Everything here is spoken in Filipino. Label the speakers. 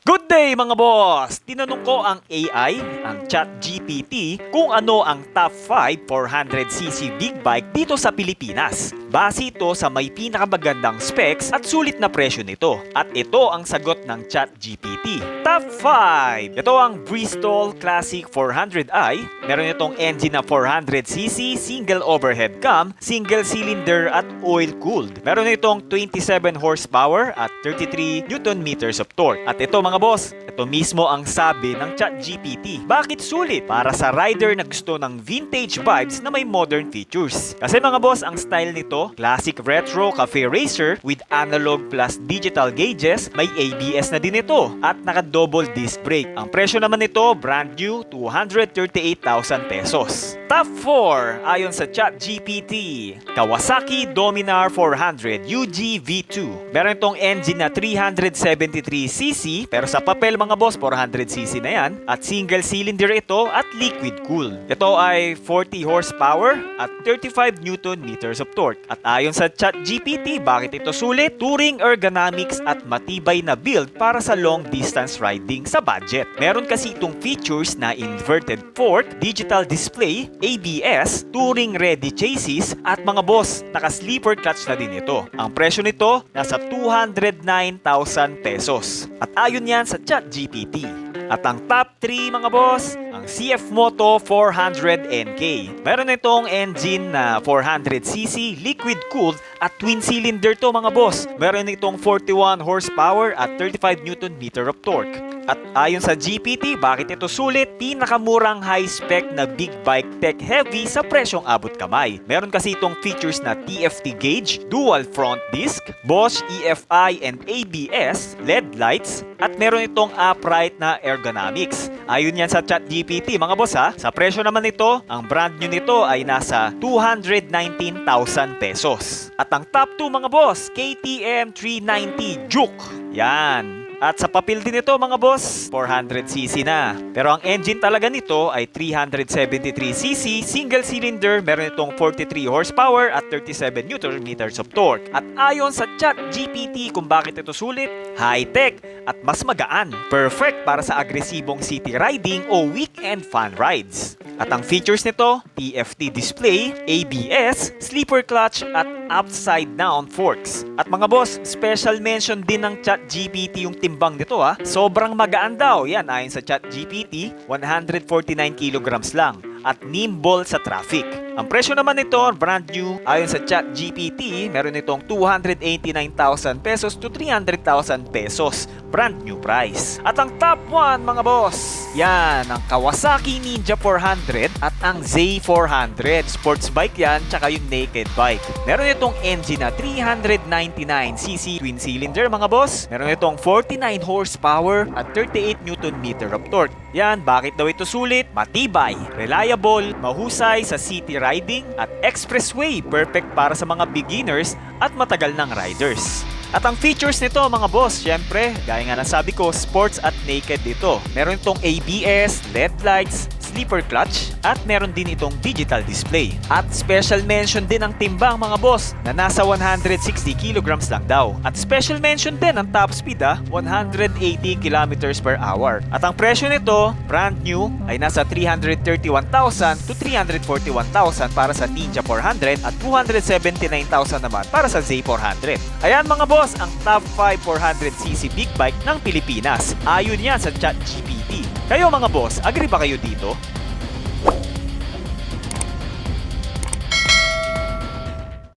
Speaker 1: Good day mga boss! Tinanong ko ang AI, ang ChatGPT, kung ano ang top 5 400cc big bike dito sa Pilipinas. Base ito sa may pinakamagandang specs at sulit na presyo nito. At ito ang sagot ng ChatGPT. Top 5! Ito ang Bristol Classic 400i. Meron itong engine na 400cc, single overhead cam, single cylinder at oil-cooled. Meron itong 27 horsepower at 33 Newton meters of torque. At ito mga boss, ito mismo ang sabi ng ChatGPT. Bakit sulit? Para sa rider na gusto ng vintage vibes na may modern features. Kasi mga boss, ang style nito, classic retro cafe racer with analog plus digital gauges, may ABS na din ito at naka-double disc brake. Ang presyo naman nito, brand new, 238,000 pesos. Top 4 ayon sa ChatGPT, Kawasaki Dominar 400 UG V2. Meron itong engine na 373cc pero sa papel mga boss 400cc na yan at single cylinder ito at liquid cooled. Ito ay 40 horsepower at 35 Newton meters of torque. At ayon sa ChatGPT, bakit ito sulit? Touring ergonomics at matibay na build para sa long distance riding sa budget. Meron kasi itong features na inverted fork, digital display, ABS, touring ready chassis at mga boss, naka-sleeper clutch na din ito. Ang presyo nito nasa 209,000 pesos. At ayon yan sa ChatGPT. At ang top 3 mga boss, ang CF Moto 400NK. Meron itong engine na 400cc, liquid cooled at twin cylinder to mga boss. Meron itong 41 horsepower at 35 Newton meter of torque. At ayon sa GPT, bakit ito sulit? Pinakamurang high-spec na big bike tech heavy sa presyong abot kamay. Meron kasi itong features na TFT gauge, dual front disc, Bosch EFI and ABS, LED lights, at meron itong upright na ergonomics. Ayon yan sa ChatGPT mga boss ha. Sa presyo naman nito, ang brand new nito ay nasa 219,000 pesos. At ang top 2 mga boss, KTM 390 Juke. Yan. At sa papel din ito mga boss, 400cc na. Pero ang engine talaga nito ay 373cc, single cylinder, meron itong 43 horsepower at 37 Newton meters of torque. At ayon sa ChatGPT kung bakit ito sulit, high-tech at mas magaan. Perfect para sa agresibong city riding o weekend fun rides. At ang features nito, TFT display, ABS, sleeper clutch at upside down forks. At mga boss, special mention din ng ChatGPT yung timbang nito ha. Sobrang magaan daw. Yan ayon sa ChatGPT, 149 kilograms lang at nimble sa traffic. Ang presyo naman nito, brand new, ayon sa ChatGPT, meron itong 289,000 pesos to 300,000 pesos. Brand new price. At ang top 1 mga boss, yan, ang Kawasaki Ninja 400 at ang Z400. Sports bike yan, tsaka yung naked bike. Meron itong engine na 399cc twin cylinder mga boss. Meron itong 49 horsepower at 38 Newton meter of torque. Yan, bakit daw ito sulit? Matibay, reliable, mahusay sa city riding at expressway, perfect para sa mga beginners at matagal ng riders. At ang features nito mga boss, syempre, gaya nga ng sabi ko, sports at naked dito. Meron itong ABS, LED lights, sleeper clutch, at meron din itong digital display. At special mention din ang timbang mga boss na nasa 160 kilograms lang daw. At special mention din ang top speed 180 kilometers per hour. At ang presyo nito, brand new, ay nasa 331,000 to 341,000 para sa Ninja 400 at 279,000 naman para sa Z400. Ayan mga boss, ang top 5 400cc big bike ng Pilipinas. Ayon yan sa ChatGPT. Kayo mga boss, agree ba kayo dito?